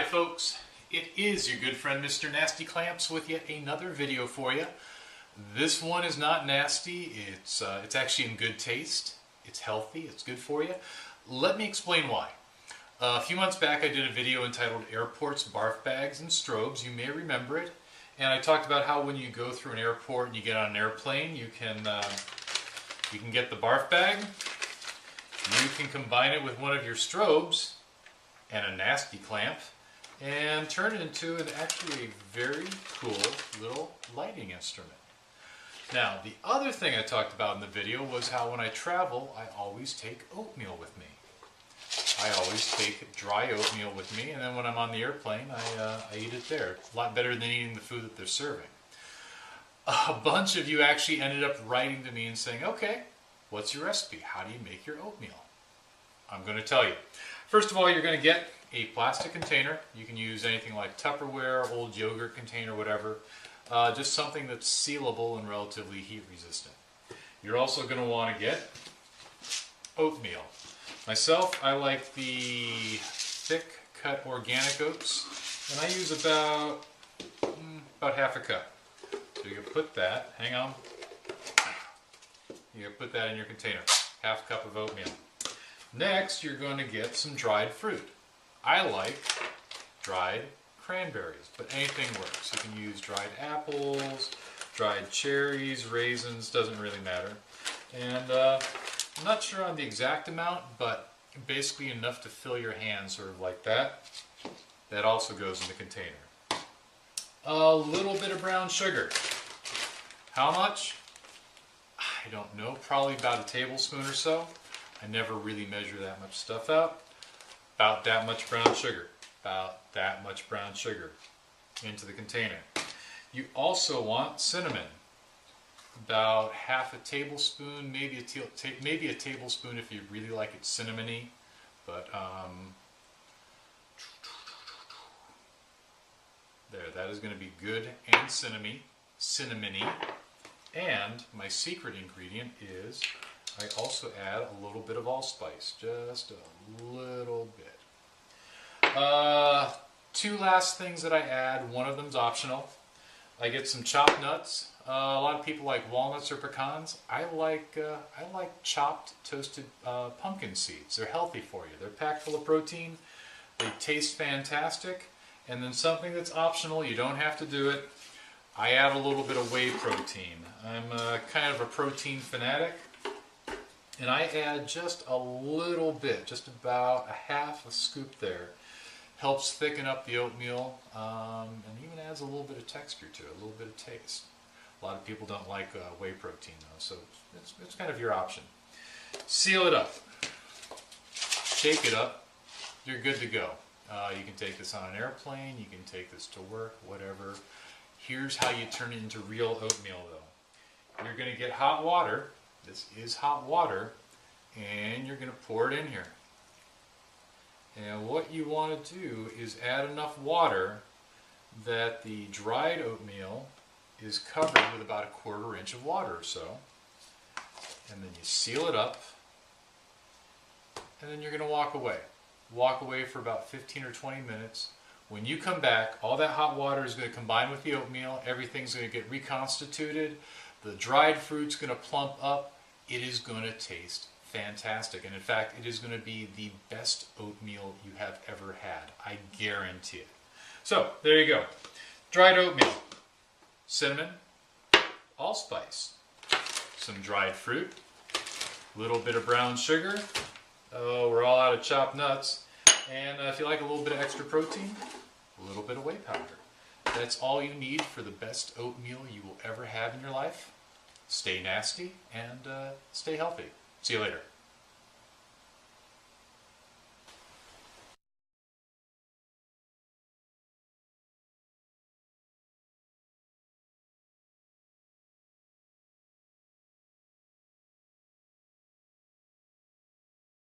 folks, it is your good friend Mr. Nasty Clamps with yet another video for you. This one is not nasty, it's actually in good taste, it's healthy, it's good for you. Let me explain why. A few months back I did a video entitled Airports, Barf Bags, and Strobes. You may remember it. And I talked about how when you go through an airport and you get on an airplane, you can get the barf bag, you can combine it with one of your strobes and a nasty clamp, and turn it into actually a very cool little lighting instrument. Now, the other thing I talked about in the video was how when I travel, I always take oatmeal with me. I always take dry oatmeal with me, and then when I'm on the airplane, I eat it there. It's a lot better than eating the food that they're serving. A bunch of you actually ended up writing to me and saying, okay, what's your recipe? How do you make your oatmeal? I'm going to tell you. First of all, you're going to get a plastic container. You can use anything like Tupperware, old yogurt container, whatever. Just something that's sealable and relatively heat resistant. You're also going to want to get oatmeal. Myself, I like the thick cut organic oats, and I use about half a cup. So you can put that, hang on, you can put that in your container, half a cup of oatmeal. Next, you're going to get some dried fruit. I like dried cranberries, but anything works. You can use dried apples, dried cherries, raisins, doesn't really matter. And I'm not sure on the exact amount, but basically enough to fill your hand, sort of like that. That also goes in the container. A little bit of brown sugar. How much? I don't know, probably about a tablespoon or so. I never really measure that much stuff out. About that much brown sugar. About that much brown sugar into the container. You also want cinnamon. About half a tablespoon, maybe a tablespoon if you really like it cinnamony. But there, that is going to be good and cinnamony. And my secret ingredient is I also add a little bit of allspice, just a little bit. Two last things that I add. One of them's optional. I get some chopped nuts. A lot of people like walnuts or pecans. I like chopped, toasted pumpkin seeds. They're healthy for you. They're packed full of protein. They taste fantastic. And then something that's optional, you don't have to do it. I add a little bit of whey protein. I'm kind of a protein fanatic. And I add just a little bit, just about a half a scoop there. Helps thicken up the oatmeal, and even adds a little bit of texture to it, a little bit of taste. A lot of people don't like whey protein though, so it's kind of your option. Seal it up. Shake it up. You're good to go. You can take this on an airplane, you can take this to work, whatever. Here's how you turn it into real oatmeal though. You're going to get hot water. This is hot water, and you're going to pour it in here. And what you want to do is add enough water that the dried oatmeal is covered with about a 1/4 inch of water or so. And then you seal it up, and then you're going to walk away. Walk away for about 15 or 20 minutes. When you come back, all that hot water is going to combine with the oatmeal. Everything's going to get reconstituted. The dried fruit's going to plump up. It is going to taste fantastic. And in fact, it is going to be the best oatmeal you have ever had. I guarantee it. So, there you go. Dried oatmeal, cinnamon, allspice, some dried fruit, a little bit of brown sugar. Oh, we're all out of chopped nuts. And if you like a little bit of extra protein, a little bit of whey powder. That's all you need for the best oatmeal you will ever have in your life. Stay nasty and stay healthy. See you later.